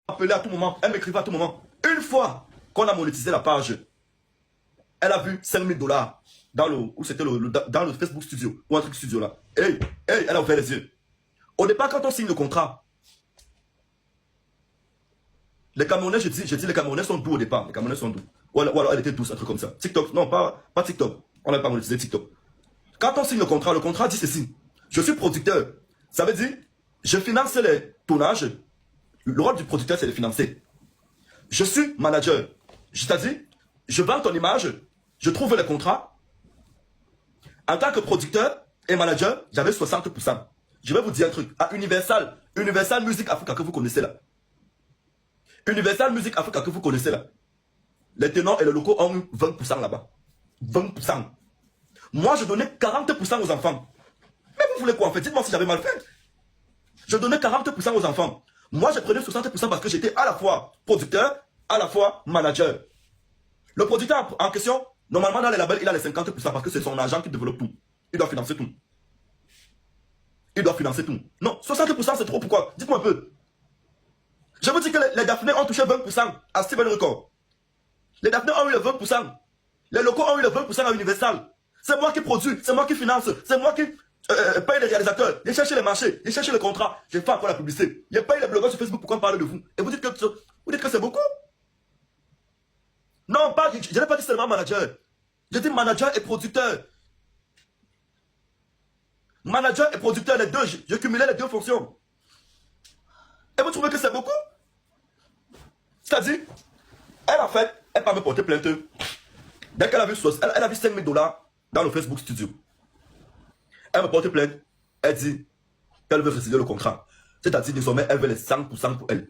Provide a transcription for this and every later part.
m'appelait à tout moment, elle m'écrivait à tout moment. Une fois qu'on a monétisé la page, elle a vu 5 000 $ dans dans le Facebook Studio, ou un truc studio là. Hey, elle a ouvert les yeux. Au départ, quand on signe le contrat, les Camerounais, je dis, les Camerounais sont doux au départ. Les Camerounais sont doux. Ou alors elle était douce, un truc comme ça. TikTok, non, pas TikTok. On n'a pas monétisé TikTok. Quand on signe le contrat dit ceci. Je suis producteur. Ça veut dire, je finance les tournages. Le rôle du producteur, c'est de financer. Je suis manager. C'est-à-dire, je vends ton image, je trouve les contrats. En tant que producteur et manager, j'avais 60%. Je vais vous dire un truc. À Universal Music Africa que vous connaissez là. Universal Music Africa que vous connaissez là. Les ténors et les locaux ont eu 20% là-bas. 20%. Moi, je donnais 40% aux enfants. Mais vous voulez quoi en fait? Dites-moi si j'avais mal fait. Je donnais 40% aux enfants. Moi, je prenais 60% parce que j'étais à la fois producteur, à la fois manager. Le producteur en question, normalement dans les labels, il a les 50% parce que c'est son agent qui développe tout. Il doit financer tout. Il doit financer tout. Non, 60% c'est trop, pourquoi? Dites-moi un peu. Je vous dis que les Daphné ont touché 20% à Steven Record. Les Daphné ont eu les 20%. Les locaux ont eu les 20% à Universal. C'est moi qui produis, c'est moi qui finance, c'est moi qui paye les réalisateurs. J'ai cherché les marchés, j'ai cherché les contrats, j'ai fait encore la publicité. J'ai payé les blogueurs sur Facebook pour qu'on parle de vous. Et vous dites que c'est beaucoup? Non, je n'ai pas dit seulement manager. J'ai dit manager et producteur. Manager et producteur, les deux, j'ai cumulé les deux fonctions. Et vous trouvez que c'est beaucoup? C'est-à-dire, elle va me porter plainte. Dès qu'elle a vu 5 000 $ dans le Facebook Studio. Elle me porte plainte. Elle dit qu'elle veut résilier le contrat. C'est-à-dire, désormais, elle veut les 100% pour elle.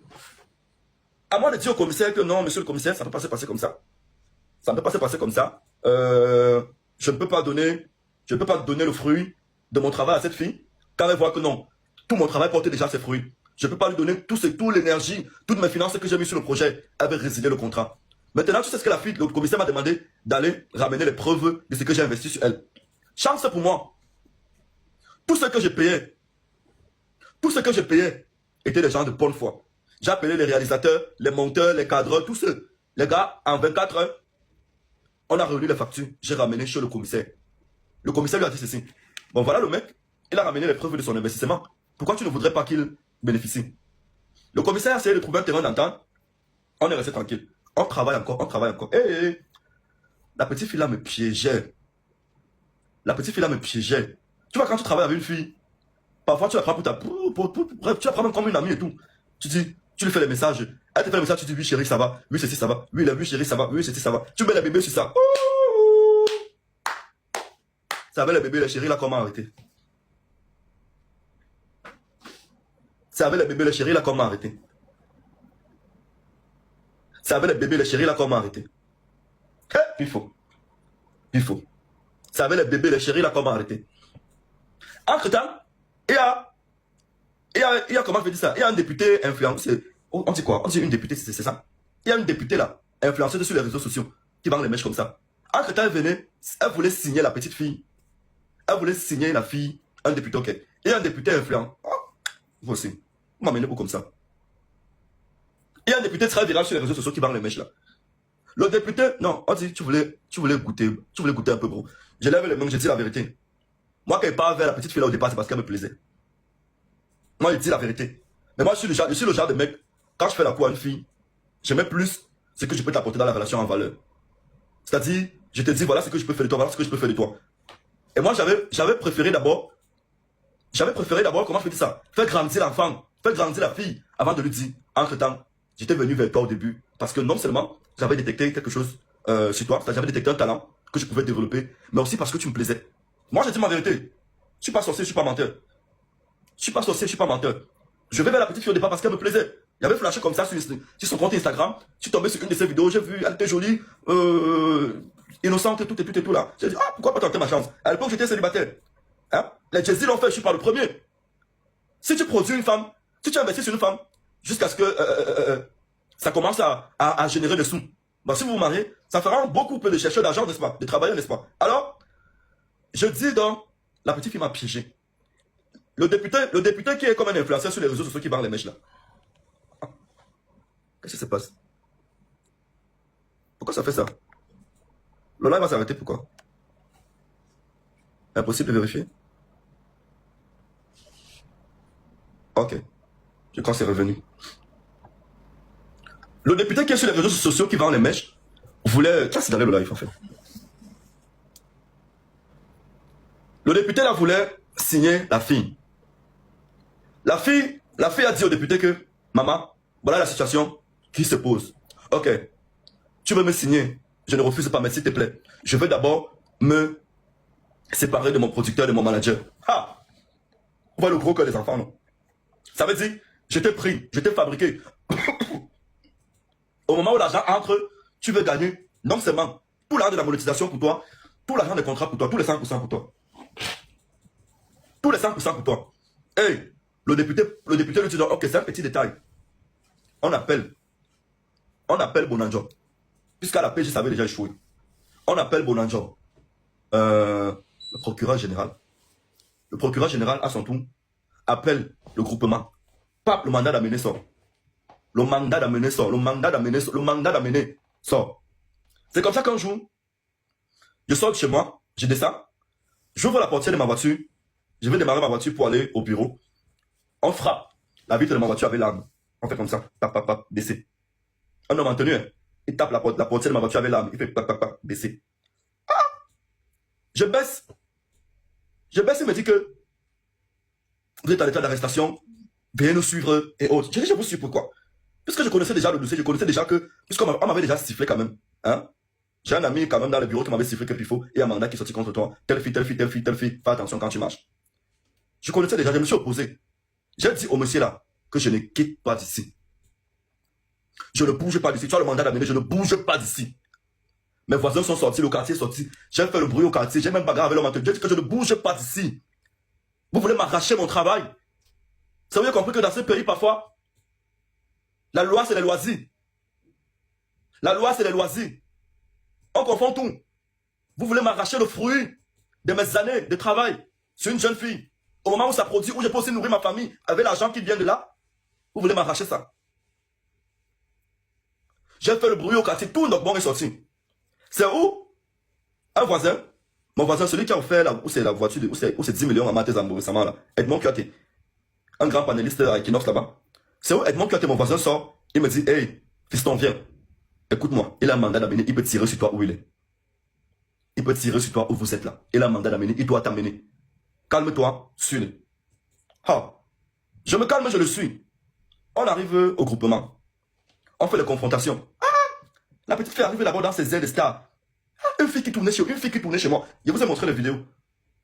À moi de dire au commissaire que non, monsieur le commissaire, ça ne peut pas se passer comme ça. Ça ne peut pas se passer comme ça. Je ne peux pas donner le fruit de mon travail à cette fille. Car elle voit que non, tout mon travail porte déjà ses fruits. Je ne peux pas lui donner toute l'énergie, toutes mes finances que j'ai mis sur le projet. Elle veut résilier le contrat. Maintenant, tu sais ce que le commissaire m'a demandé d'aller ramener les preuves de ce que j'ai investi sur elle. Chance pour moi. Tout ce que j'ai payé étaient des gens de bonne foi. J'ai appelé les réalisateurs, les monteurs, les cadreurs, tous ceux. Les gars, en 24 heures, on a réuni les factures. J'ai ramené chez le commissaire. Le commissaire lui a dit ceci. Bon, voilà le mec. Il a ramené les preuves de son investissement. Pourquoi tu ne voudrais pas qu'il bénéficie? Le commissaire a essayé de trouver un terrain d'entente. On est resté tranquille. On travaille encore, on travaille encore. La petite fille là me piégeait. La petite fille là me piégeait. Tu vois, quand tu travailles avec une fille, parfois tu la prends pour bref, tu la prends même comme une amie et tout. Tu lui fais les messages. Elle te fait les messages, tu dis oui chérie, ça va. Oui, ceci, ça va. Oui, oui chérie, ça va. Oui, ceci, ça va. Tu mets les bébés sur ça. Ça avait les bébés, les chéris là, comment arrêter? Ça avait les bébés, les chéris là, comment arrêter? Ça avait les bébés, les chéris là, comment arrêter? Il faut. Ça avait les bébés, les chéris là, comment arrêter? Entre-temps, il y a, comment je vais dire ça? Il y a un député influenceur. On dit quoi? On dit une députée, c'est ça? Il y a une députée là, influenceuse sur les réseaux sociaux, qui vend les mèches comme ça. Entre-temps, elle voulait signer la petite fille. Elle voulait signer la fille, un député, ok. Et un député influent. Oh, vous aussi. Vous m'amenez où comme ça? Il y a un député très viral sur les réseaux sociaux qui vend les mèches là. Le député, non, on dit, tu voulais goûter un peu, bro. Je lève les mains, je dis la vérité. Moi, quand il parle vers la petite fille là au départ, c'est parce qu'elle me plaisait. Moi, je dis la vérité. Mais moi, je suis le genre de mec, quand je fais la cour à une fille, je mets plus ce que je peux t'apporter dans la relation en valeur. C'est-à-dire, je te dis, voilà ce que je peux faire de toi, voilà ce que je peux faire de toi. Et moi, j'avais préféré d'abord, comment je fais ça? Faire grandir l'enfant, faire grandir la fille, avant de lui dire, entre-temps, j'étais venu vers toi au début, parce que non seulement j'avais détecté quelque chose chez toi, c'est-à-dire j'avais détecté un talent que je pouvais développer, mais aussi parce que tu me plaisais. Moi, je dis ma vérité. Je suis pas sorcier, je suis pas menteur. Je suis pas sorcier, je suis pas menteur. Je vais vers la petite fille au départ parce qu'elle me plaisait. Il y avait flashé comme ça sur son compte Instagram. Je suis tombé sur une de ses vidéos, j'ai vu, elle était jolie, innocente, tout et tout là. J'ai dit, ah, pourquoi pas tenter ma chance? À l'époque, j'étais célibataire. Hein? Les Jay-Z l'ont fait, je suis pas le premier. Si tu produis une femme, si tu investis sur une femme, jusqu'à ce que ça commence à générer des sous. Bah, si vous vous mariez, ça fera beaucoup de chercheurs d'argent, n'est-ce pas? De travailleurs, n'est-ce pas? Alors, je dis donc, la petite fille m'a piégé. Le député qui est comme un influenceur sur les réseaux sociaux qui vend les mèches là. Qu'est-ce qui se passe? Pourquoi ça fait ça? Le live va s'arrêter, pourquoi? Impossible de vérifier. Ok. Je crois que c'est revenu. Le député qui est sur les réseaux sociaux qui vend les mèches voulait... Ça, c'est dans le live, en fait. Le député là voulait signer la fille. La fille a dit au député que, maman, voilà la situation qui se pose. Ok, tu veux me signer? Je ne refuse pas, mais s'il te plaît, je veux d'abord me séparer de mon producteur, de mon manager. Ah! On voit le gros cœur des enfants, non? Ça veut dire, je t'ai pris, je t'ai fabriqué. Au moment où l'argent entre, tu veux gagner non seulement tout l'argent de la monétisation pour toi, tout l'argent des contrats pour toi, tous les 5% pour toi. Tous les 5% pour toi. Hey, le député lui dit, ok, c'est un petit détail. On appelle Bonanjo. Puisqu'à la paix, je savais déjà échoué. On appelle Bonanjo. Le procureur général. Le procureur général, à son tour, appelle le groupement. Pape, le mandat d'amener sort. Le mandat d'amener sort. Le mandat d'amener sort. Le mandat d'amener sort. C'est comme ça qu'un jour, je sors de chez moi, je descends, j'ouvre la portière de ma voiture, je vais démarrer ma voiture pour aller au bureau. On frappe la vitre de ma voiture avec l'arme. On fait comme ça, pap, pap, pap, baisser. Un homme en tenue, il tape la portière de ma voiture avec l'arme, il fait pap, pap, pap, baisser. Ah! Je baisse, il me dit que vous êtes à l'état d'arrestation, veuillez nous suivre et autres. Je dis, je vous suis pourquoi? Puisque je connaissais déjà le dossier, je connaissais déjà que, puisqu'on m'avait déjà sifflé quand même, hein? J'ai un ami quand même dans le bureau qui m'avait sifflé que Pifo et un mandat qui est sorti contre toi. Telle fille, fais attention quand tu marches. Je connaissais déjà, je me suis opposé. J'ai dit au monsieur là que je ne quitte pas d'ici. Je ne bouge pas d'ici. Tu as le mandat d'amener, je ne bouge pas d'ici. Mes voisins sont sortis, le quartier est sorti. J'ai fait le bruit au quartier, j'ai même bagarre avec le menteur. J'ai dit que je ne bouge pas d'ici. Vous voulez m'arracher mon travail? Vous avez compris que dans ce pays, parfois, la loi, c'est les loisirs. La loi, c'est les loisirs. On confond tout. Vous voulez m'arracher le fruit de mes années de travail sur une jeune fille. Au moment où ça produit, où je peux aussi nourrir ma famille avec l'argent qui vient de là. Vous voulez m'arracher ça. J'ai fait le bruit au quartier, tout notre bon est sorti. C'est où un voisin, mon voisin, celui qui a offert la, où c'est la voiture, où c'est 10 millions à Matezambo récemment là, Edmond Kioté, un grand panéliste à Equinox là-bas. C'est où Edmond Kioté, mon voisin sort, il me dit, hey, fiston, viens. Écoute-moi, il a un mandat d'amener, il peut tirer sur toi où il est. Il peut tirer sur toi où vous êtes là. Il a un mandat d'amener, il doit t'amener. Calme-toi, suis-le. Ah, je me calme, je le suis. On arrive au groupement. On fait les confrontations. Ah, la petite fille arrive là-bas dans ses ailes de star. Ah, une fille qui tournait chez moi. Je vous ai montré les vidéos.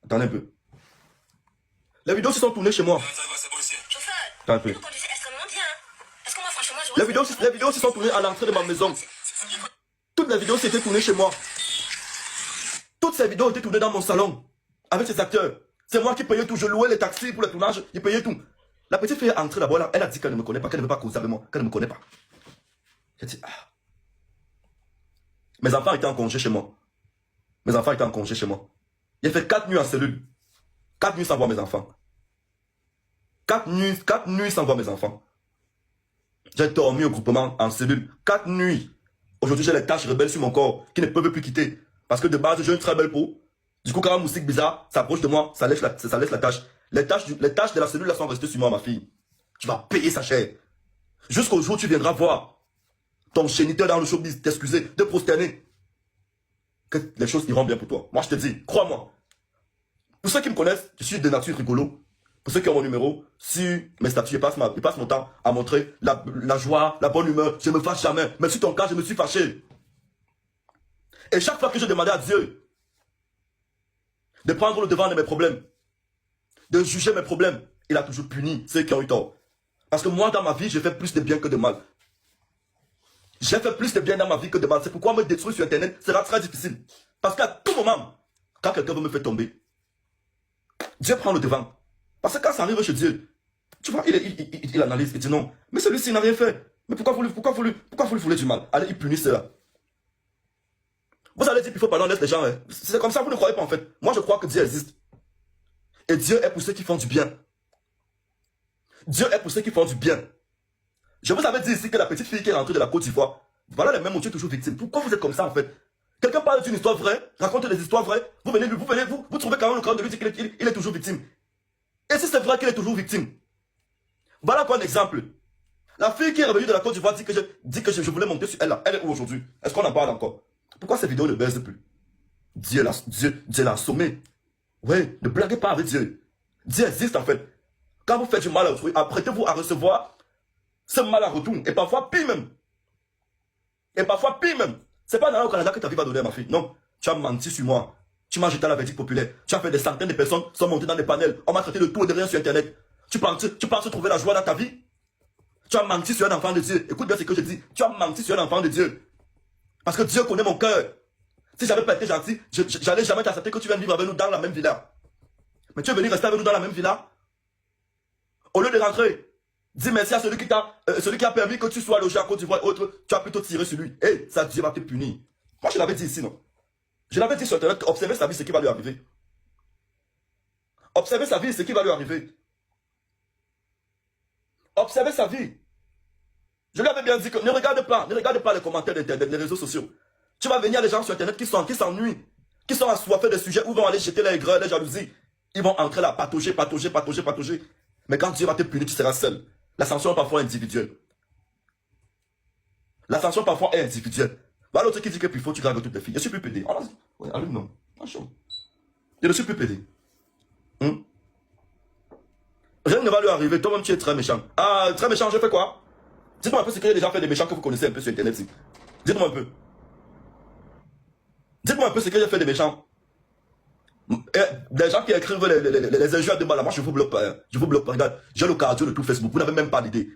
Attendez un peu. Les vidéos se sont tournées chez moi. Attends un peu. Les vidéos se sont tournées à l'entrée de ma maison. Toutes les vidéos s'étaient tournées chez moi. Toutes ces vidéos étaient tournées dans mon salon. Avec ces acteurs. C'est moi qui payais tout. Je louais les taxis pour le tournage. Je payais tout. La petite fille est entrée d'abord là. Elle a dit qu'elle ne me connaît pas. Qu'elle ne veut pas causer avec moi. Qu'elle ne me connaît pas. J'ai dit, ah. Mes enfants étaient en congé chez moi. J'ai fait 4 nuits en cellule. 4 nuits sans voir mes enfants. 4 nuits sans voir mes enfants. J'ai dormi au groupement en cellule. 4 nuits. Aujourd'hui, j'ai les taches rebelles sur mon corps qui ne peuvent plus quitter. Parce que de base, j'ai une très belle peau. Du coup, quand un moustique bizarre s'approche de moi, ça laisse la tache. Les taches de la cellule là sont restées sur moi, ma fille. Tu vas payer sa chair. Jusqu'au jour où tu viendras voir ton géniteur dans le showbiz t'excuser, te prosterner. Que les choses iront bien pour toi. Moi, je te dis, crois-moi. Pour ceux qui me connaissent, je suis de nature rigolo. Pour ceux qui ont mon numéro, sur mes statuts, je passe mon temps à montrer la joie, la bonne humeur. Je ne me fâche jamais. Mais sur ton cas, je me suis fâché. Et chaque fois que je demandais à Dieu de prendre le devant de mes problèmes, de juger mes problèmes, il a toujours puni ceux qui ont eu tort. Parce que moi, dans ma vie, j'ai fait plus de bien que de mal. J'ai fait plus de bien dans ma vie que de mal. C'est pourquoi me détruire sur Internet sera très difficile. Parce qu'à tout moment, quand quelqu'un veut me faire tomber, Dieu prend le devant. Parce que quand ça arrive chez Dieu, tu vois, il analyse, il dit non, mais celui-ci n'a rien fait. Mais pourquoi vous lui voulez du mal? Allez, il punit cela. Vous allez dire qu'il faut pardonner, laisse les gens. Hein. C'est comme ça, vous ne croyez pas en fait. Moi, je crois que Dieu existe. Et Dieu est pour ceux qui font du bien. Dieu est pour ceux qui font du bien. Je vous avais dit ici que la petite fille qui est rentrée de la Côte d'Ivoire, voilà les mêmes mots, tu es toujours victime. Pourquoi vous êtes comme ça en fait? Quelqu'un parle d'une histoire vraie, raconte des histoires vraies, vous trouvez quand même le cas de lui dire qu'il est toujours victime. Et si c'est vrai qu'il est toujours victime, voilà quoi un exemple. La fille qui est revenue de la Côte d'Ivoire dit que je voulais monter sur elle là. Elle est où aujourd'hui? Est-ce qu'on en parle encore? Pourquoi ces vidéos ne baissent plus? Dieu l'a assommé. Oui, ne blaguez pas avec Dieu. Dieu existe en fait. Quand vous faites du mal à autrui, apprêtez-vous à recevoir ce mal à retour. Et parfois pire même. C'est pas dans le Canada que ta vie va donner à ma fille. Non. Tu as menti sur moi. Tu m'as jeté à la verdict populaire. Tu as fait des centaines de personnes sont montées dans des panels. On m'a traité de tout et de rien sur Internet. Tu penses trouver la joie dans ta vie? Tu as menti sur un enfant de Dieu. Écoute bien ce que je dis. Tu as menti sur un enfant de Dieu. Parce que Dieu connaît mon cœur. Si j'avais pas été gentil, j'allais jamais t'accepter que tu viennes vivre avec nous dans la même villa. Mais tu es venu rester avec nous dans la même villa. Au lieu de rentrer, dis merci à celui qui a permis que tu sois logé à Côte d'Ivoire et autres. Tu as plutôt tiré sur lui. Et ça, Dieu va te punir. Moi, je l'avais dit ici, non? Je l'avais dit sur Internet, observez sa vie, ce qui va lui arriver. Observez sa vie, ce qui va lui arriver. Observez sa vie. Je lui avais bien dit que ne regarde pas les commentaires d'Internet, les réseaux sociaux. Tu vas venir à des gens sur Internet qui s'ennuient, qui sont assoiffés de sujets où vont aller jeter les aigreurs, les jalousies. Ils vont entrer là, patauger. Mais quand Dieu va te punir, tu seras seul. La sanction parfois est individuelle. La sanction parfois est individuelle. Voilà l'autre qui dit que puis faut tu gardes toutes les filles. Je suis plus pédé. Oui, allume non. Je ne suis plus pédé. Rien ne va lui arriver. Toi-même, tu es très méchant. Ah, très méchant, je fais quoi? Dites-moi un peu ce qu'il y a déjà fait des méchants que vous connaissez un peu sur Internet. Dites-moi un peu. Dites-moi un peu ce que j'ai fait des méchants. Des gens qui écrivent les injures de mal, moi je vous bloque pas. Hein. Je vous bloque pas. Regarde, j'ai le cardio de tout Facebook. Vous n'avez même pas d'idée.